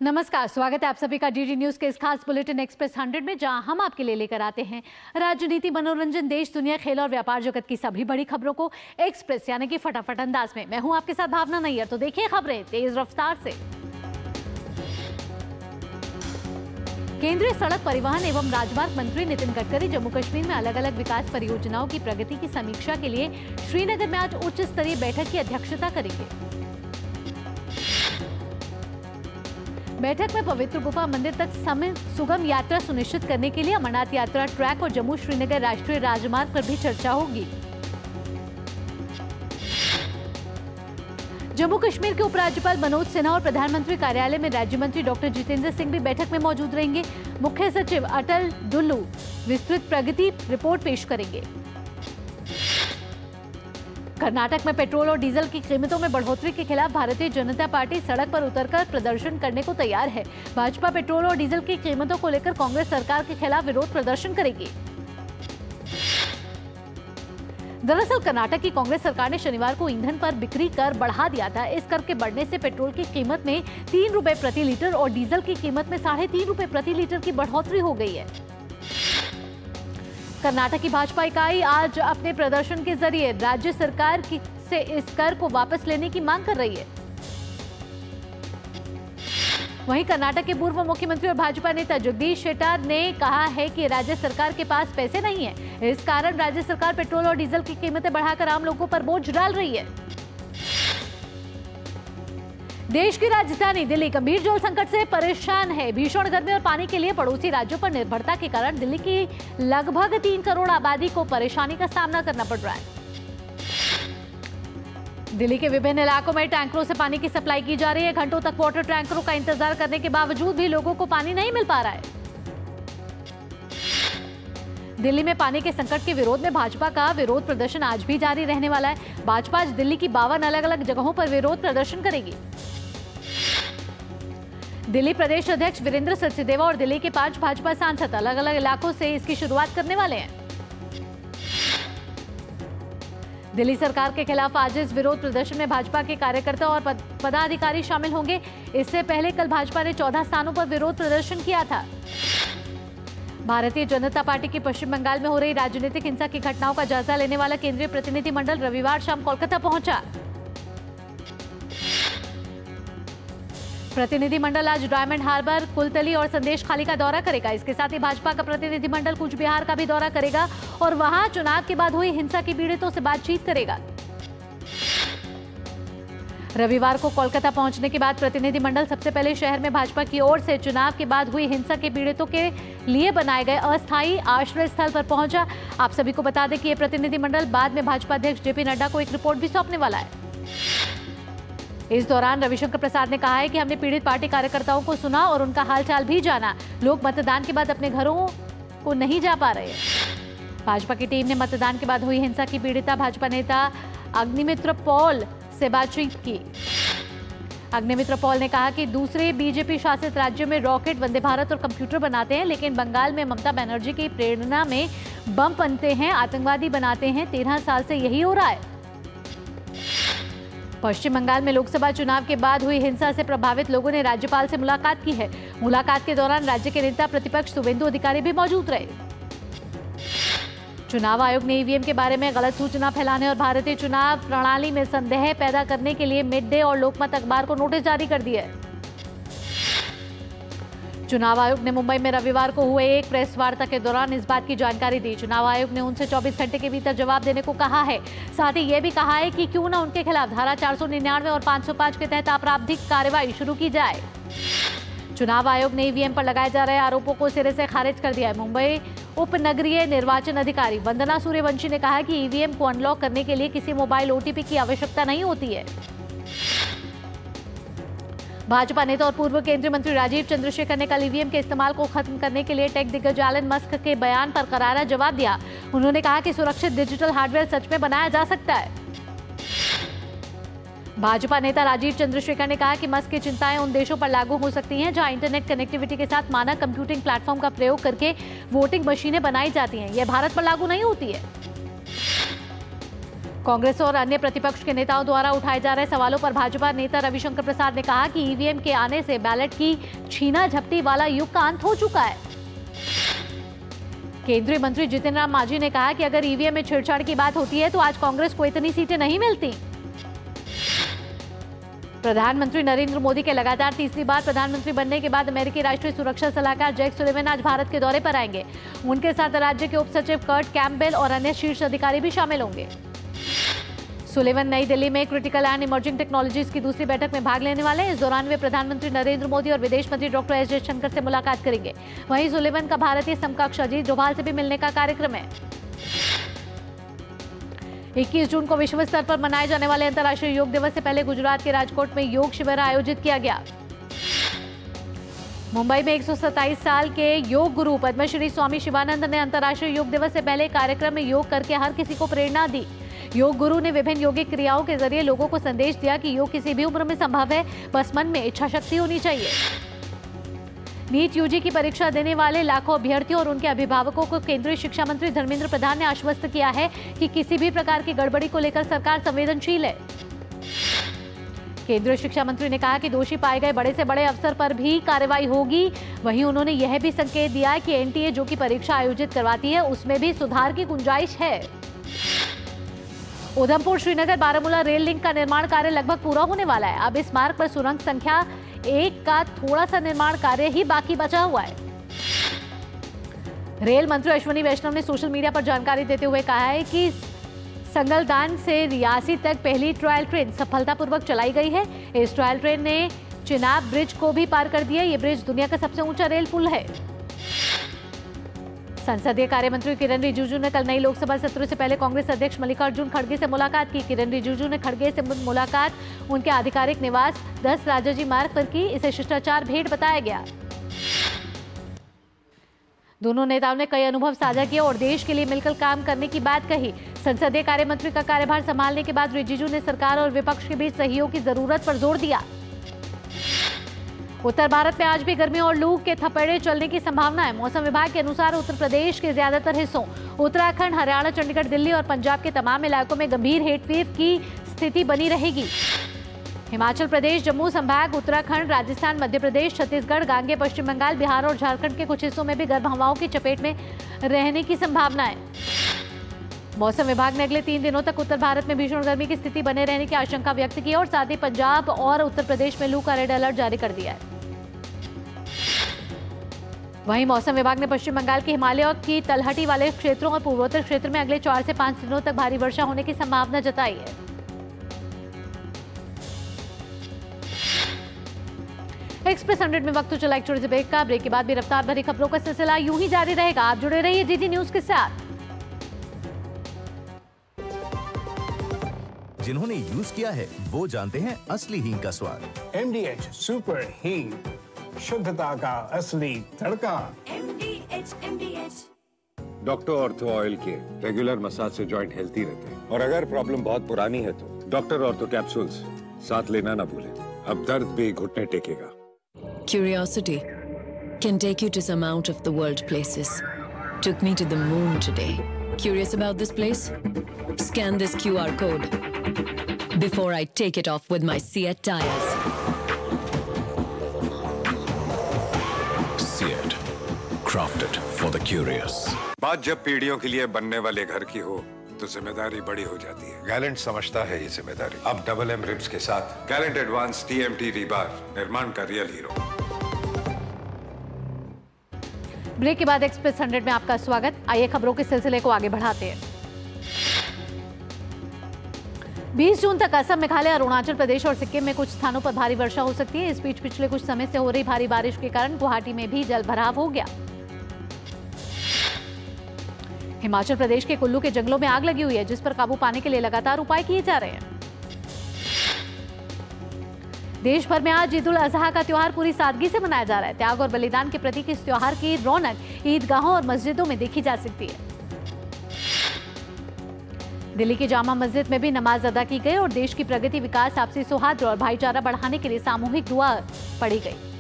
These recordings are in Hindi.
नमस्कार, स्वागत है आप सभी का डीडी न्यूज के इस खास बुलेटिन एक्सप्रेस 100 में, जहां हम आपके लिए लेकर आते हैं राजनीति, मनोरंजन, देश दुनिया, खेल और व्यापार जगत की सभी बड़ी खबरों को एक्सप्रेस यानी कि फटाफट अंदाज में। मैं हूं आपके साथ भावना नैयर। तो देखिए खबरें तेज रफ्तार से। केंद्रीय सड़क परिवहन एवं राजमार्ग मंत्री नितिन गडकरी जम्मू कश्मीर में अलग अलग विकास परियोजनाओं की प्रगति की समीक्षा के लिए श्रीनगर में आज उच्च स्तरीय बैठक की अध्यक्षता करेंगे। बैठक में पवित्र गुफा मंदिर तक सुगम यात्रा सुनिश्चित करने के लिए अमरनाथ यात्रा ट्रैक और जम्मू श्रीनगर राष्ट्रीय राजमार्ग पर भी चर्चा होगी। जम्मू कश्मीर के उपराज्यपाल मनोज सिन्हा और प्रधानमंत्री कार्यालय में राज्य मंत्री डॉक्टर जितेंद्र सिंह भी बैठक में मौजूद रहेंगे। मुख्य सचिव अटल डुल्लू विस्तृत प्रगति रिपोर्ट पेश करेंगे। कर्नाटक में पेट्रोल और डीजल की कीमतों में बढ़ोतरी के खिलाफ भारतीय जनता पार्टी सड़क पर उतरकर प्रदर्शन करने को तैयार है। भाजपा पेट्रोल और डीजल की कीमतों को लेकर कांग्रेस सरकार के खिलाफ विरोध प्रदर्शन करेगी। दरअसल कर्नाटक की कांग्रेस सरकार ने शनिवार को ईंधन पर बिक्री कर बढ़ा दिया था। इस कर के बढ़ने से पेट्रोल की कीमत में 3 रुपए प्रति लीटर और डीजल की कीमत में 3.5 रुपए प्रति लीटर की बढ़ोतरी हो गई है। कर्नाटक की भाजपा इकाई आज अपने प्रदर्शन के जरिए राज्य सरकार से इस कर को वापस लेने की मांग कर रही है। वहीं कर्नाटक के पूर्व मुख्यमंत्री और भाजपा नेता जगदीश शेट्टार ने कहा है कि राज्य सरकार के पास पैसे नहीं है। इस कारण राज्य सरकार पेट्रोल और डीजल की कीमतें बढ़ाकर आम लोगों पर बोझ डाल रही है। देश की राजधानी दिल्ली गंभीर जल संकट से परेशान है। भीषण गर्मी और पानी के लिए पड़ोसी राज्यों पर निर्भरता के कारण दिल्ली की लगभग 3 करोड़ आबादी को परेशानी का सामना करना पड़ रहा है। दिल्ली के विभिन्न इलाकों में टैंकरों से पानी की सप्लाई की जा रही है। घंटों तक वाटर टैंकरों का इंतजार करने के बावजूद भी लोगों को पानी नहीं मिल पा रहा है। दिल्ली में पानी के संकट के विरोध में भाजपा का विरोध प्रदर्शन आज भी जारी रहने वाला है। भाजपा आज दिल्ली की 52 अलग अलग जगहों पर विरोध प्रदर्शन करेगी। दिल्ली प्रदेश अध्यक्ष वीरेंद्र सचदेवा और दिल्ली के 5 भाजपा सांसद अलग अलग इलाकों से इसकी शुरुआत करने वाले हैं। दिल्ली सरकार के खिलाफ आज इस विरोध प्रदर्शन में भाजपा के कार्यकर्ता और पदाधिकारी शामिल होंगे। इससे पहले कल भाजपा ने 14 स्थानों पर विरोध प्रदर्शन किया था। भारतीय जनता पार्टी की पश्चिम बंगाल में हो रही राजनीतिक हिंसा की घटनाओं का जायजा लेने वाला केंद्रीय प्रतिनिधिमंडल रविवार शाम कोलकाता पहुंचा। प्रतिनिधिमंडल आज डायमंड हार्बर, कुलतली और संदेश खाली का दौरा करेगा। इसके साथ ही भाजपा का प्रतिनिधिमंडल कूच बिहार का भी दौरा करेगा और वहां चुनाव के बाद हुई हिंसा के पीड़ितों से बातचीत करेगा। रविवार को कोलकाता पहुंचने के बाद प्रतिनिधिमंडल सबसे पहले शहर में भाजपा की ओर से चुनाव के बाद हुई हिंसा के पीड़ितों के लिए बनाए गए अस्थायी आश्रय स्थल पर पहुंचा। आप सभी को बता दें कि यह प्रतिनिधिमंडल बाद में भाजपा अध्यक्ष जेपी नड्डा को एक रिपोर्ट भी सौंपने वाला है। इस दौरान रविशंकर प्रसाद ने कहा है कि हमने पीड़ित पार्टी कार्यकर्ताओं को सुना और उनका हालचाल भी जाना। लोग मतदान के बाद अपने घरों को नहीं जा पा रहे। भाजपा की टीम ने मतदान के बाद हुई हिंसा की पीड़िता भाजपा नेता अग्निमित्र पॉल से बातचीत की। अग्निमित्र पॉल ने कहा कि दूसरे बीजेपी शासित राज्यों में रॉकेट, वंदे भारत और कंप्यूटर बनाते हैं, लेकिन बंगाल में ममता बनर्जी की प्रेरणा में बम बनते हैं, आतंकवादी बनाते हैं। 13 साल से यही हो रहा है। पश्चिम बंगाल में लोकसभा चुनाव के बाद हुई हिंसा से प्रभावित लोगों ने राज्यपाल से मुलाकात की है। मुलाकात के दौरान राज्य के नेता प्रतिपक्ष शुवेंदु अधिकारी भी मौजूद रहे। चुनाव आयोग ने ईवीएम के बारे में गलत सूचना फैलाने और भारतीय चुनाव प्रणाली में संदेह पैदा करने के लिए मिड डे और लोकमत अखबार को नोटिस जारी कर दिया है। चुनाव आयोग ने मुंबई में रविवार को हुए एक प्रेस वार्ता के दौरान इस बात की जानकारी दी। चुनाव आयोग ने उनसे 24 घंटे के भीतर जवाब देने को कहा है। साथ ही यह भी कहा है कि क्यों न उनके खिलाफ धारा 499 और 505 के तहत आपराधिक कार्रवाई शुरू की जाए। चुनाव आयोग ने ईवीएम पर लगाए जा रहे आरोपों को सिरे से खारिज कर दिया है। मुंबई उप नगरीय निर्वाचन अधिकारी वंदना सूर्यवंशी ने कहा कि ईवीएम को अनलॉक करने के लिए किसी मोबाइल ओटीपी की आवश्यकता नहीं होती है। भाजपा नेता और पूर्व केंद्रीय मंत्री राजीव चंद्रशेखर ने कल ईवीएम के इस्तेमाल को खत्म करने के लिए टेक दिग्गज एलन मस्क के बयान पर करारा जवाब दिया। उन्होंने कहा कि सुरक्षित डिजिटल हार्डवेयर सच में बनाया जा सकता है। भाजपा नेता राजीव चंद्रशेखर ने कहा कि मस्क की चिंताएं उन देशों पर लागू हो सकती हैं जहां इंटरनेट कनेक्टिविटी के साथ मानक कंप्यूटिंग प्लेटफॉर्म का प्रयोग करके वोटिंग मशीनें बनाई जाती हैं। यह भारत पर लागू नहीं होती है। कांग्रेस और अन्य प्रतिपक्ष के नेताओं द्वारा उठाए जा रहे सवालों पर भाजपा नेता रविशंकर प्रसाद ने कहा कि ईवीएम के आने से बैलेट की छीना झपटी वाला युग का अंत हो चुका है। केंद्रीय मंत्री जितिन राम मांझी ने कहा कि अगर ईवीएम में छेड़छाड़ की बात होती है तो आज कांग्रेस को इतनी सीटें नहीं मिलती। प्रधानमंत्री नरेंद्र मोदी के लगातार तीसरी बार प्रधानमंत्री बनने के बाद अमेरिकी राष्ट्रीय सुरक्षा सलाहकार जैक सुलिवन आज भारत के दौरे पर आएंगे। उनके साथ राज्य के उप सचिव कर्ट कैम्पबेल और अन्य शीर्ष अधिकारी भी शामिल होंगे। सुलिवन नई दिल्ली में क्रिटिकल एंड इमर्जिंग टेक्नोलॉजीज की दूसरी बैठक में भाग लेने वाले हैं। इस दौरान वे प्रधानमंत्री नरेंद्र मोदी और विदेश मंत्री डॉक्टर एस जयशंकर से मुलाकात करेंगे। वहीं सुलिवन का भारतीय समकक्ष अजीत डोभाल से भी मिलने का कार्यक्रम है। 21 जून को विश्व स्तर पर मनाए जाने वाले अंतर्राष्ट्रीय योग दिवस से पहले गुजरात के राजकोट में योग शिविर आयोजित किया गया। मुंबई में 127 साल के योग गुरु पद्मश्री स्वामी शिवानंद ने अंतर्राष्ट्रीय योग दिवस से पहले कार्यक्रम में योग करके हर किसी को प्रेरणा दी। योग गुरु ने विभिन्न योगिक क्रियाओं के जरिए लोगों को संदेश दिया कि योग किसी भी उम्र में संभव है, बस मन में इच्छा शक्ति होनी चाहिए। नीट यूजी की परीक्षा देने वाले लाखों अभ्यर्थियों और उनके अभिभावकों को केंद्रीय शिक्षा मंत्री धर्मेंद्र प्रधान ने आश्वस्त किया है कि किसी भी प्रकार की गड़बड़ी को लेकर सरकार संवेदनशील है। केंद्रीय शिक्षा मंत्री ने कहा कि दोषी पाए गए बड़े से बड़े अफसर पर भी कार्रवाई होगी। वहीं उन्होंने यह भी संकेत दिया कि एनटीए जो कि परीक्षा आयोजित करवाती है उसमें भी सुधार की गुंजाइश है। उधमपुर श्रीनगर बारामूला रेल लिंक का निर्माण कार्य लगभग पूरा होने वाला है। अब इस मार्ग पर सुरंग संख्या 1 का थोड़ा सा निर्माण कार्य ही बाकी बचा हुआ है। रेल मंत्री अश्विनी वैष्णव ने सोशल मीडिया पर जानकारी देते हुए कहा है कि संगलदान से रियासी तक पहली ट्रायल ट्रेन सफलतापूर्वक चलाई गई है। इस ट्रायल ट्रेन ने चिनाब ब्रिज को भी पार कर दिया। ये ब्रिज दुनिया का सबसे ऊंचा रेल पुल है। संसदीय कार्य मंत्री किरण रिजिजू ने कल नई लोकसभा सत्र से पहले कांग्रेस अध्यक्ष मल्लिकार्जुन खड़गे से मुलाकात की। किरण रिजिजू ने खड़गे से मुलाकात उनके आधिकारिक निवास 10 राजाजी मार्ग पर की। इसे शिष्टाचार भेंट बताया गया। दोनों नेताओं ने कई अनुभव साझा किए और देश के लिए मिलकर काम करने की बात कही। संसदीय कार्य मंत्री का कार्यभार संभालने के बाद रिजिजू ने सरकार और विपक्ष के बीच सहयोग की जरूरत पर जोर दिया। उत्तर भारत में आज भी गर्मी और लू के थपेड़े चलने की संभावना है। मौसम विभाग के अनुसार उत्तर प्रदेश के ज्यादातर हिस्सों, उत्तराखंड, हरियाणा, चंडीगढ़, दिल्ली और पंजाब के तमाम इलाकों में गंभीर हीट वेव की स्थिति बनी रहेगी। हिमाचल प्रदेश, जम्मू संभाग, उत्तराखंड, राजस्थान, मध्य प्रदेश, छत्तीसगढ़, गांगे, पश्चिम बंगाल, बिहार और झारखंड के कुछ हिस्सों में भी गर्म हवाओं की चपेट में रहने की संभावना है। मौसम विभाग ने अगले 3 दिनों तक उत्तर भारत में भीषण गर्मी की स्थिति बने रहने की आशंका व्यक्त की और साथ ही पंजाब और उत्तर प्रदेश में लू का रेड अलर्ट जारी कर दिया है। वहीं मौसम विभाग ने पश्चिम बंगाल के हिमालय की तलहटी वाले क्षेत्रों और पूर्वोत्तर क्षेत्र में अगले 4 से 5 दिनों तक भारी वर्षा होने की संभावना जताई है। एक्सप्रेस 100 में वक्त तो चला एक छोटे से ब्रेक का। ब्रेक के बाद भी रफ्तार भरी खबरों का सिलसिला यूं ही जारी रहेगा। आप जुड़े रहिए डीडी न्यूज के साथ। जिन्होंने यूज किया है वो जानते हैं असली हींग का स्वाद। MDH सुपर हींग, शुद्धता का असली तड़का। MDH डॉक्टर ऑर्थो ऑयल के रेगुलर मसाज से जॉइंट हेल्थी रहते हैं और अगर प्रॉब्लम बहुत पुरानी है तो डॉक्टर ऑर्थो कैप्सूल्स साथ लेना ना भूलें। अब दर्द भी घुटने टेकेगा। Curiosity can take you to some out of the world places. Took me to the moon today. Curious about this place? Scan this QR code before I take it off with my Seat tires. Seat, crafted for the curious. बात जब पीढ़ियों के लिए बनने वाले घर की हो तो जिम्मेदारी बड़ी हो जाती है। गैलेंट समझता है ये जिम्मेदारी। अब डबल एम रिब्स के साथ गैलेंट एडवांस TMT रीबार, निर्माण का रियल हीरो। ब्रेक के बाद एक्सप्रेस 100 में आपका स्वागत। आइए खबरों के सिलसिले को आगे बढ़ाते हैं। 20 जून तक असम, मेघालय, अरुणाचल प्रदेश और सिक्किम में कुछ स्थानों पर भारी वर्षा हो सकती है। इस बीच पिछले कुछ समय से हो रही भारी बारिश के कारण गुवाहाटी में भी जलभराव हो गया। हिमाचल प्रदेश के कुल्लू के जंगलों में आग लगी हुई है, जिस पर काबू पाने के लिए लगातार उपाय किए जा रहे हैं। देश भर में आज ईद उल अजहा का त्योहार पूरी सादगी से मनाया जा रहा है। त्याग और बलिदान के प्रतीक इस त्योहार की रौनक ईदगाहों और मस्जिदों में देखी जा सकती है। दिल्ली की जामा मस्जिद में भी नमाज अदा की गई और देश की प्रगति, विकास, आपसी सौहार्द और भाईचारा बढ़ाने के लिए सामूहिक दुआ पढ़ी गई।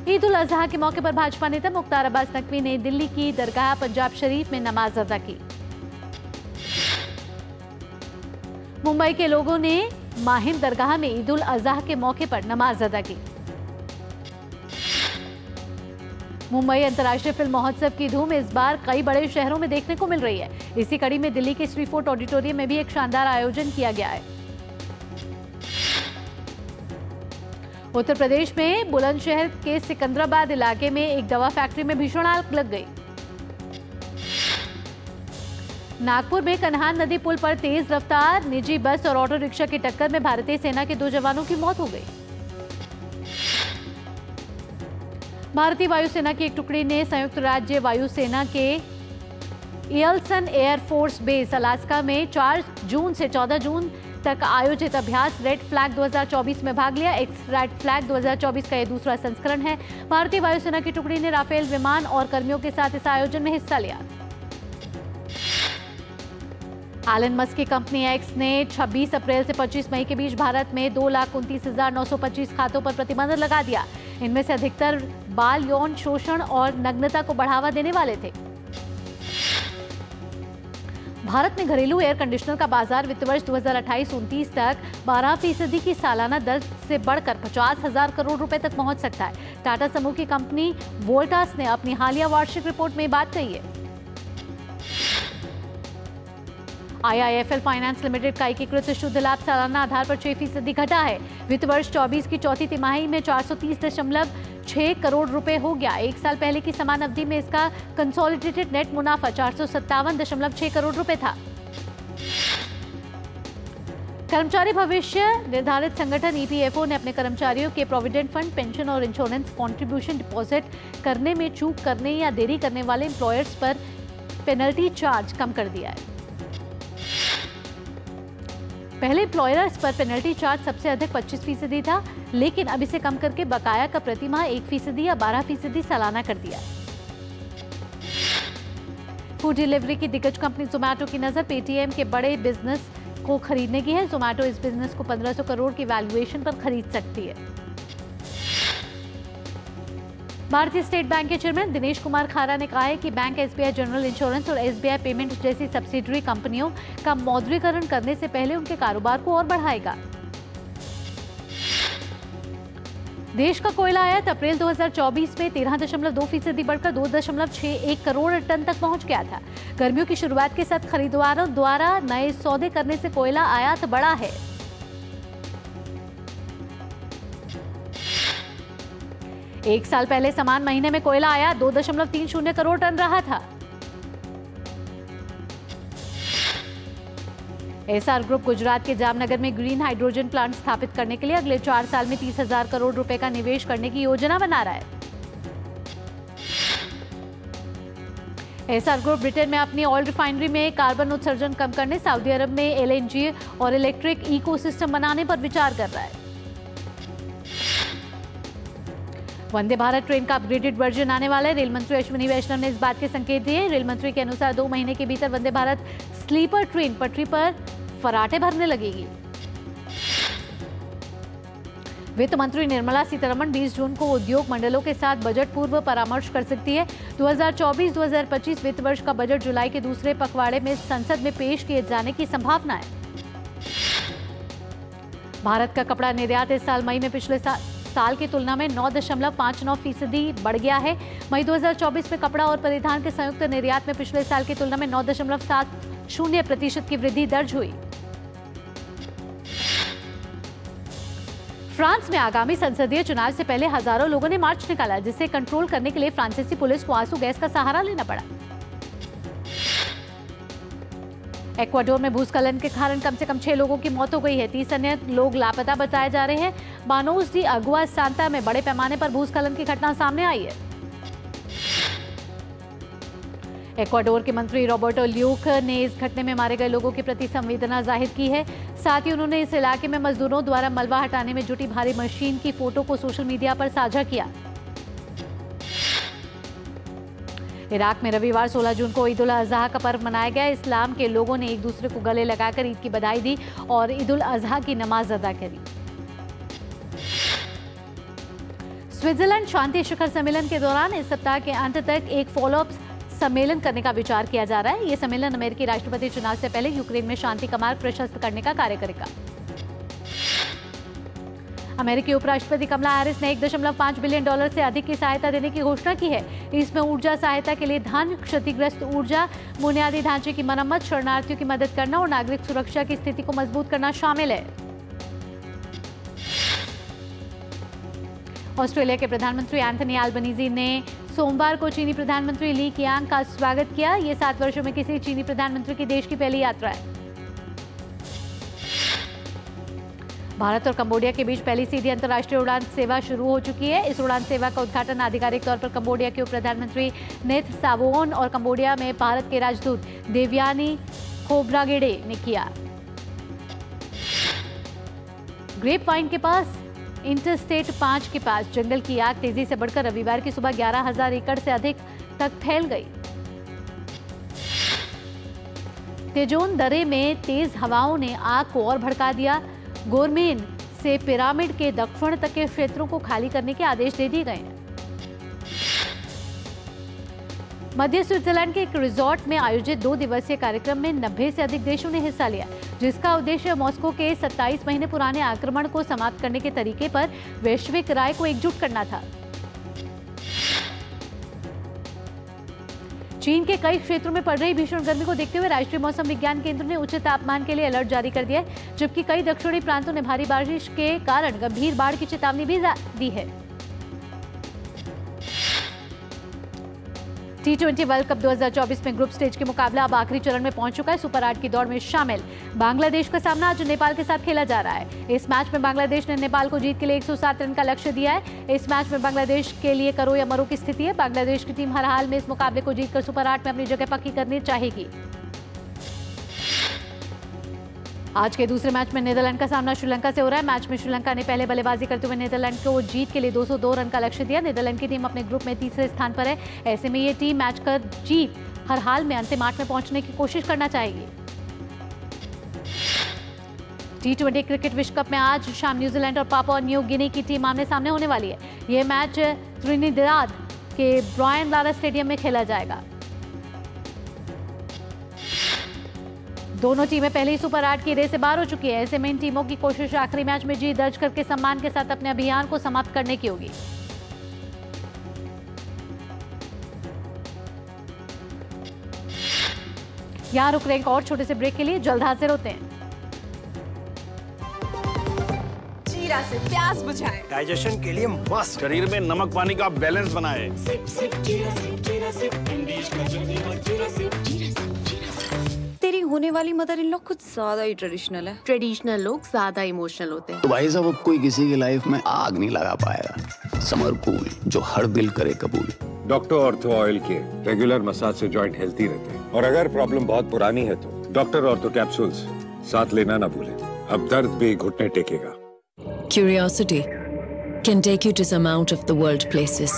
ईद उल अजहा के मौके पर भाजपा नेता मुख्तार अब्बास नकवी ने दिल्ली की दरगाह पंजाब शरीफ में नमाज अदा की। मुंबई के लोगों ने माहिम दरगाह में ईद उल अजहा के मौके पर नमाज अदा की। मुंबई अंतर्राष्ट्रीय फिल्म महोत्सव की धूम इस बार कई बड़े शहरों में देखने को मिल रही है। इसी कड़ी में दिल्ली के श्री फोर्ट ऑडिटोरियम में भी एक शानदार आयोजन किया गया है। उत्तर प्रदेश में बुलंदशहर के सिकंदराबाद इलाके में एक दवा फैक्ट्री में भीषण आग लग गई। नागपुर में कन्हान नदी पुल पर तेज रफ्तार निजी बस और ऑटो रिक्शा की टक्कर में भारतीय सेना के 2 जवानों की मौत हो गई। भारतीय वायुसेना की एक टुकड़ी ने संयुक्त राज्य वायुसेना के इयलसन एयरफोर्स बेस अलास्का में 4 जून से 14 जून तक आयोजित अभ्यास रेड फ्लैग 2024 में भाग लिया। एक्स रेड फ्लैग 2024 का यह दूसरा संस्करण है। भारतीय वायुसेना की टुकड़ी ने राफेल विमान और कर्मियों के साथ इस आयोजन में हिस्सा लिया। एलन मस्क की कंपनी एक्स ने 26 अप्रैल से 25 मई के बीच भारत में 2,29,925 खातों पर प्रतिबंध लगा दिया। इनमें से अधिकतर बाल यौन शोषण और नग्नता को बढ़ावा देने वाले थे। भारत में घरेलू एयर कंडीशनर का बाजार वित्त वर्ष 2028-29 तक 12% की सालाना दर से बढ़कर 50,000 करोड़ रुपए तक पहुंच सकता है। टाटा समूह की कंपनी वोल्टास ने अपनी हालिया वार्षिक रिपोर्ट में बात कही है। IIFL फाइनेंस लिमिटेड का एकीकृत शुद्ध लाभ सालाना आधार पर 6% घटा है। वित्त वर्ष 24 की चौथी तिमाही में 430.6 करोड़ रुपए हो गया। एक साल पहले की समान अवधि में इसका कंसोलिडेटेड नेट मुनाफा 457.6 करोड़ रुपए था। कर्मचारी भविष्य निर्धारित संगठन EPFO ने अपने कर्मचारियों के प्रोविडेंट फंड, पेंशन और इंश्योरेंस कंट्रीब्यूशन डिपॉजिट करने में चूक करने या देरी करने वाले एम्प्लॉयर्स पर पेनल्टी चार्ज कम कर दिया है। पहले एम्प्लॉयर्स पर पेनल्टी चार्ज सबसे अधिक 25% था, लेकिन अब इसे कम करके बकाया का प्रतिमाह 1% या 12% सालाना कर दिया। फूड डिलीवरी की दिग्गज कंपनी जोमैटो की नजर पेटीएम के बड़े बिजनेस को खरीदने की है। जोमैटो इस बिजनेस को 1500 करोड़ की वैल्यूएशन पर खरीद सकती है। भारतीय स्टेट बैंक के चेयरमैन दिनेश कुमार खारा ने कहा है कि बैंक SBI जनरल इंश्योरेंस और SBI पेमेंट जैसी सब्सिडरी कंपनियों का मौद्रीकरण करने से पहले उनके कारोबार को और बढ़ाएगा। देश का कोयला आयात अप्रैल 2024 में 13.2% बढ़कर 2.61 करोड़ टन तक पहुंच गया था। गर्मियों की शुरुआत के साथ खरीदारों द्वारा नए सौदे करने से कोयला आयात बढ़ा है। एक साल पहले समान महीने में कोयला आयात 2.30 करोड़ टन रहा था। एसआर ग्रुप गुजरात के जामनगर में ग्रीन हाइड्रोजन प्लांट स्थापित करने के लिए अगले 4 साल में 30,000 करोड़ रुपए का निवेश करने की योजना बना रहा है। एसआर ग्रुप ब्रिटेन में अपनी ऑयल रिफाइनरी में कार्बन उत्सर्जन कम करने, सऊदी अरब में LNG और इलेक्ट्रिक इकोसिस्टम बनाने पर विचार कर रहा है। वंदे भारत ट्रेन का अपग्रेडेड वर्जन आने वाला है। रेल मंत्री अश्विनी वैष्णव ने इस बात के संकेत दिए। रेल मंत्री के अनुसार 2 महीने के भीतर वंदे भारत स्लीपर ट्रेन पटरी पर फराटे भरने लगेगी। वित्त मंत्री निर्मला सीतारमण 20 जून को उद्योग मंडलों के साथ बजट पूर्व परामर्श कर सकती है। 2024-2025 वित्त वर्ष का बजट जुलाई के दूसरे पखवाड़े में संसद में पेश किए जाने की संभावना है। भारत का कपड़ा निर्यात इस साल मई में पिछले साल की तुलना में 9.59% बढ़ गया है। मई 2024 में कपड़ा और परिधान के संयुक्त निर्यात में पिछले साल की तुलना में 9.70% की वृद्धि दर्ज हुई। फ्रांस में आगामी संसदीय चुनाव से पहले हजारों लोगों ने मार्च निकाला, जिसे कंट्रोल करने के लिए फ्रांसीसी पुलिस को आंसू गैस का सहारा लेना पड़ा। एक्वाडोर में भूस्खलन के कारण कम से कम 6 लोगों की मौत हो गई है। 30 अन्य लोग लापता बताए जा रहे हैं। बानोस डी अगुआ सांता में बड़े पैमाने पर भूस्खलन की घटना सामने आई है। एक्वाडोर के मंत्री रॉबर्टो ल्यूक ने इस घटना में मारे गए लोगों के प्रति संवेदना जाहिर की है। साथ ही उन्होंने इस इलाके में मजदूरों द्वारा मलबा हटाने में जुटी भारी मशीन की फोटो को सोशल मीडिया पर साझा किया। इराक में रविवार 16 जून को ईद उल अजहा का पर्व मनाया गया। इस्लाम के लोगों ने एक दूसरे को गले लगाकर ईद की बधाई दी और ईद उल अजहा की नमाज अदा करी। स्विट्जरलैंड शांति शिखर सम्मेलन के दौरान इस सप्ताह के अंत तक एक फॉलोअप सम्मेलन करने का विचार किया जा रहा है। ये सम्मेलन अमेरिकी राष्ट्रपति चुनाव से पहले यूक्रेन में शांति का मार्ग प्रशस्त करने का कार्य करेगा। अमेरिकी उपराष्ट्रपति कमला हैरिस ने $1.5 बिलियन से अधिक की सहायता देने की घोषणा की है। इसमें ऊर्जा सहायता के लिए धन, क्षतिग्रस्त ऊर्जा, बुनियादी ढांचे की मरम्मत, शरणार्थियों की मदद करना और नागरिक सुरक्षा की स्थिति को मजबूत करना शामिल है। ऑस्ट्रेलिया के प्रधानमंत्री एंथनी अल्बनीज़ी ने सोमवार को चीनी प्रधानमंत्री ली कियांग का स्वागत किया। ये 7 वर्षों में किसी चीनी प्रधानमंत्री की देश की पहली यात्रा है। भारत और कंबोडिया के बीच पहली सीधी अंतर्राष्ट्रीय उड़ान सेवा शुरू हो चुकी है। इस उड़ान सेवा का उद्घाटन आधिकारिक तौर पर कंबोडिया के उप प्रधानमंत्री नेथ सावोन और कंबोडिया में भारत के राजदूत देवयानी खोब्रागेडे ने किया। ग्रेप वाइन के पास इंटरस्टेट 5 के पास जंगल की आग तेजी से बढ़कर रविवार की सुबह 11,000 एकड़ से अधिक तक फैल गई। तेजोन दर्रे में तेज हवाओं ने आग को और भड़का दिया। गोरमेन से पिरामिड के दक्षिण तक के क्षेत्रों को खाली करने के आदेश दे दिए गए हैं। मध्य स्विट्जरलैंड के एक रिजॉर्ट में आयोजित 2 दिवसीय कार्यक्रम में 90 से अधिक देशों ने हिस्सा लिया, जिसका उद्देश्य मॉस्को के 27 महीने पुराने आक्रमण को समाप्त करने के तरीके पर वैश्विक राय को एकजुट करना था। चीन के कई क्षेत्रों में पड़ रही भीषण गर्मी को देखते हुए राष्ट्रीय मौसम विज्ञान केंद्र ने उच्च तापमान के लिए अलर्ट जारी कर दिया है, जबकि कई दक्षिणी प्रांतों ने भारी बारिश के कारण गंभीर बाढ़ की चेतावनी भी दी है। T20 वर्ल्ड कप 2024 में ग्रुप स्टेज के मुकाबला अब आखिरी चरण में पहुंच चुका है। सुपर 8 की दौड़ में शामिल बांग्लादेश का सामना आज नेपाल के साथ खेला जा रहा है। इस मैच में बांग्लादेश ने नेपाल को जीत के लिए 107 रन का लक्ष्य दिया है। इस मैच में बांग्लादेश के लिए करो या मरो की स्थिति है। बांग्लादेश की टीम हर हाल में इस मुकाबले को जीतकर सुपर 8 में अपनी जगह पक्की करनी चाहेगी। आज के दूसरे मैच में नीदरलैंड का सामना श्रीलंका से हो रहा है। मैच में श्रीलंका ने पहले बल्लेबाजी करते हुए नीदरलैंड को जीत के लिए 202 रन का लक्ष्य दिया। नीदरलैंड की टीम अपने ग्रुप में तीसरे स्थान पर है। ऐसे में ये टीम मैच कर जीत हर हाल में अंतिम 8 में पहुंचने की कोशिश करना चाहेगी। T20 क्रिकेट विश्व कप में आज शाम न्यूजीलैंड और पापुआ न्यू गिनी की टीम आमने सामने होने वाली है। यह मैच त्रिनिदाद के ब्रायन लारा स्टेडियम में खेला जाएगा। दोनों टीमें पहले ही सुपर 8 की रेस से बाहर हो चुकी है। ऐसे में इन टीमों की कोशिश आखिरी मैच में जीत दर्ज करके सम्मान के साथ अपने अभियान को समाप्त करने की होगी। यहां रुक रहे एक और छोटे से ब्रेक के लिए, जल्द हाजिर होते हैं। जीरा से प्यास बुझाए, डाइजेशन के लिए मस्त, शरीर में नमक पानी का बैलेंस बनाए। तेरी होने वाली मदर इन लॉ कुछ ज्यादा ही ट्रेडिशनल है। ट्रेडिशनल लोग ज्यादा इमोशनल होते हैं। तो भाई साहब, अब कोई किसी की लाइफ में आग नहीं लगा पाएगा। समर कूल, जो हर दिल करे कबूल। डॉक्टर ऑर्थो ऑयल के रेगुलर मसाज से जॉइंट हेल्थी रहते हैं। और अगर प्रॉब्लम बहुत पुरानी है तो डॉक्टर ऑर्थो कैप्सूल्स साथ लेना ना भूलें। अब दर्द भी घुटने टेकेगा। Curiosity can take you to some out of the world places.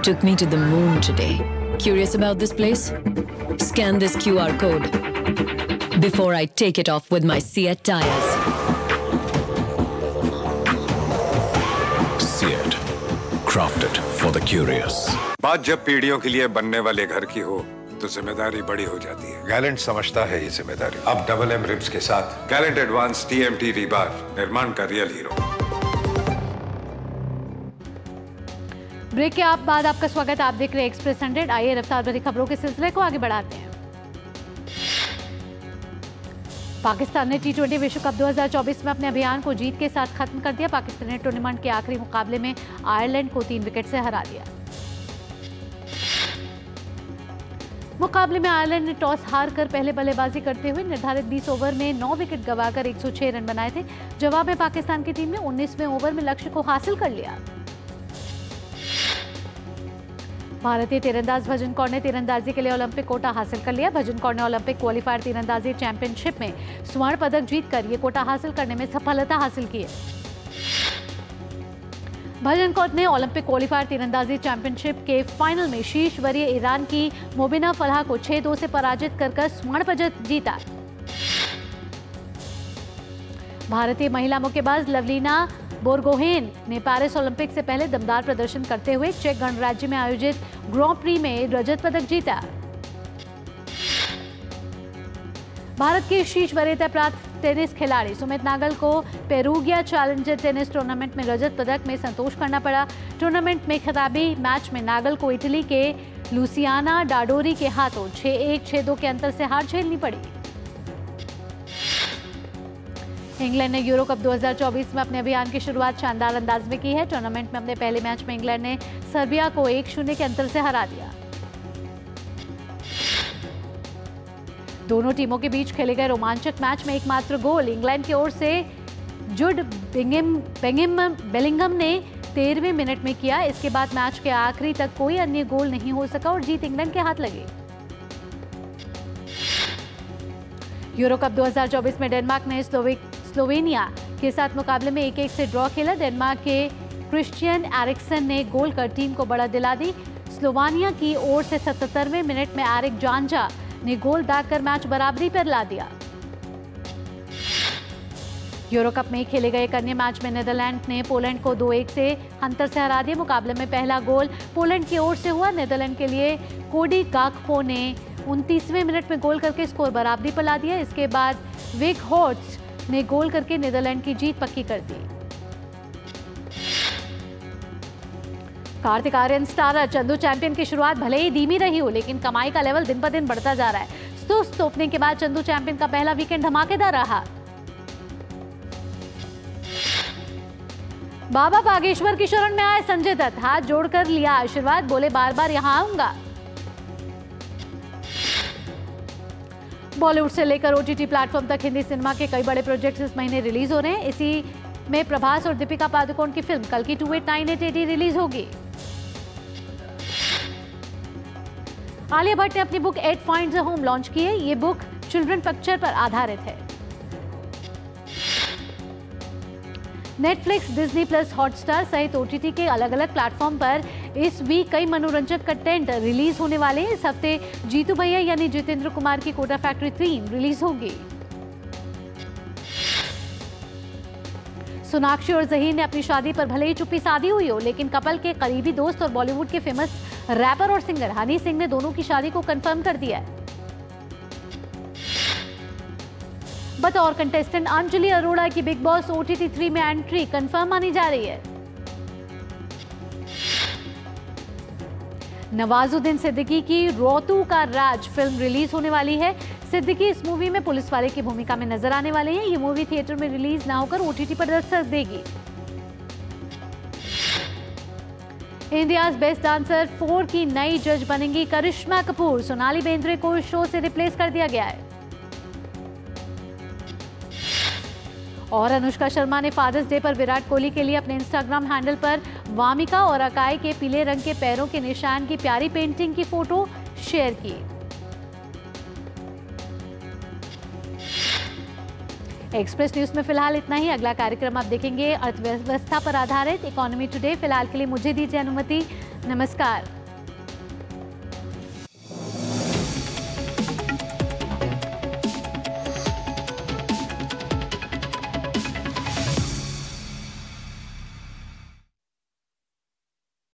Took me to the moon today. Curious about this place? Scan this QR code before I take it off with my Seat tires. Seat, crafted for the curious. बात जब पीढ़ियों के लिए बनने वाले घर की हो तो जिम्मेदारी बड़ी हो जाती है। गैलेंट समझता है ये जिम्मेदारी। अब डबल एम रिब्स के साथ गैलेंट एडवांस TMT रीबार, निर्माण का रियल हीरो। ब्रेक के बाद आपका स्वागत। आप देख रहे हैं एक्सप्रेस 100। आइए रफ्तार भरी खबरों के सिलसिले को आगे बढ़ाते हैं। पाकिस्तान ने T20 विश्व कप 2024 में अपने अभियान को जीत के साथ खत्म कर दिया। पाकिस्तान ने टूर्नामेंट के आखिरी मुकाबले में आयरलैंड को 3 विकेट से हरा दिया। मुकाबले में आयरलैंड ने टॉस हार कर पहले बल्लेबाजी करते हुए निर्धारित 20 ओवर में 9 विकेट गंवाकर 106 रन बनाए थे। जवाब में पाकिस्तान की टीम ने 19वें ओवर में लक्ष्य को हासिल कर लिया। भारतीय तीरंदाज भजन कौर ने तीरंदाजी के लिए ओलंपिक कोटा हासिल कर लिया। भजन कौर ने ओलंपिक क्वालिफायर तीरंदाजी चैंपियनशिप में स्वर्ण पदक जीतकर ये कोटा हासिल करने में सफलता हासिल की है। भजन कौर ने ओलंपिक क्वालिफायर तीरंदाजी चैंपियनशिप के फाइनल में शीर्ष वरीय ईरान की मोबिना फलाह को 6-2 से पराजित कर स्वर्ण पदक जीता। भारतीय महिला मुक्केबाज लवलीना बोरगोहेन ने पेरिस ओलंपिक से पहले दमदार प्रदर्शन करते हुए चेक गणराज्य में आयोजित ग्रां प्री में रजत पदक जीता। भारत के शीर्ष वरीयता प्राप्त टेनिस खिलाड़ी सुमित नागल को पेरूगिया चैलेंजर टेनिस टूर्नामेंट में रजत पदक में संतोष करना पड़ा। टूर्नामेंट में खिताबी मैच में नागल को इटली के लुसियाना डाडोरी के हाथों 6-1, 6-2 के अंतर से हार झेलनी पड़ी। इंग्लैंड ने यूरो कप 2024 में अपने अभियान की शुरुआत शानदार अंदाज में की है। टूर्नामेंट में अपने पहले मैच में इंग्लैंड ने सर्बिया को 1-0 के अंतर से हरा दिया। दोनों टीमों के बीच खेले गए रोमांचक मैच में एकमात्र गोल इंग्लैंड की ओर से जुड बेलिंगम ने 13वें मिनट में किया। इसके बाद मैच के आखिरी तक कोई अन्य गोल नहीं हो सका और जीत इंग्लैंड के हाथ लगी। यूरो कप 2024 में डेनमार्क ने स्लोवेनिया के साथ मुकाबले में 1-1 से ड्रॉ खेला। डेनमार्क के क्रिश्चियन एरिक्सन ने गोल कर टीम को बढ़त दिला दी। स्लोवेनिया की ओर से 77वें मिनट में एरिक जानजा ने गोल दागकर मैच बराबरी पर ला दिया। यूरो कप में खेले गए एक अन्य मैच में नीदरलैंड ने पोलैंड को 2-1 से अंतर से हरा दिया। मुकाबले में पहला गोल पोलैंड की ओर से हुआ। नीदरलैंड के लिए कोडी गाकपो ने 29वें मिनट में गोल करके स्कोर बराबरी पर ला दिया। इसके बाद विक हॉर्स्ट ने गोल करके नीदरलैंड की जीत पक्की कर दी। कार्तिक आर्यन स्टारर चंदू चैंपियन की शुरुआत भले ही धीमी रही हो, लेकिन कमाई का लेवल दिन पर दिन बढ़ता जा रहा है। सुस्त ओपनिंग के बाद चंदू चैंपियन का पहला वीकेंड धमाकेदार रहा। बाबा बागेश्वर की शरण में आए संजय दत्त, हाथ जोड़कर लिया आशीर्वाद, बोले बार बार यहां आऊंगा। बॉलीवुड से लेकर ओटीटी प्लेटफॉर्म तक हिंदी सिनेमा के कई बड़े प्रोजेक्ट्स इस महीने रिलीज हो रहे हैं। इसी में प्रभास और दीपिका पादुकोण की फिल्म कल की 289880 रिलीज होगी। आलिया भट्ट ने अपनी book 8 Finds a Home launch की है। ये बुक चिल्ड्रन पिक्चर पर आधारित है। नेटफ्लिक्स, डिज्नी प्लस, हॉटस्टार सहित ओटीटी के अलग अलग प्लेटफॉर्म पर इस वीक कई मनोरंजक कंटेंट रिलीज होने वाले हैं। इस हफ्ते जीतू भैया यानी जितेंद्र कुमार की कोटा फैक्ट्री 3 रिलीज होगी। सोनाक्षी और ज़हीर ने अपनी शादी पर भले ही चुप्पी साधी हुई हो, लेकिन कपल के करीबी दोस्त और बॉलीवुड के फेमस रैपर और सिंगर हनी सिंह ने दोनों की शादी को कंफर्म कर दिया है। बतौर कंटेस्टेंट अंजलि अरोड़ा की बिग बॉस OTT 3 में एंट्री कंफर्म मानी जा रही है। नवाजुद्दीन सिद्दीकी की रोतू का राज फिल्म रिलीज होने वाली है। सिद्दीकी इस मूवी में पुलिस वाले की भूमिका में नजर आने वाले हैं। ये मूवी थिएटर में रिलीज ना होकर OTT पर दस्तक देगी। इंडियाज बेस्ट डांसर 4 की नई जज बनेंगी करिश्मा कपूर। सोनाली बेंद्रे को शो से रिप्लेस कर दिया गया है। और अनुष्का शर्मा ने फादर्स डे पर विराट कोहली के लिए अपने इंस्टाग्राम हैंडल पर वामिका और अकाई के पीले रंग के पैरों के निशान की प्यारी पेंटिंग की फोटो शेयर की। एक्सप्रेस न्यूज में फिलहाल इतना ही। अगला कार्यक्रम आप देखेंगे अर्थव्यवस्था पर आधारित इकोनॉमी टुडे। फिलहाल के लिए मुझे दीजिए अनुमति। नमस्कार।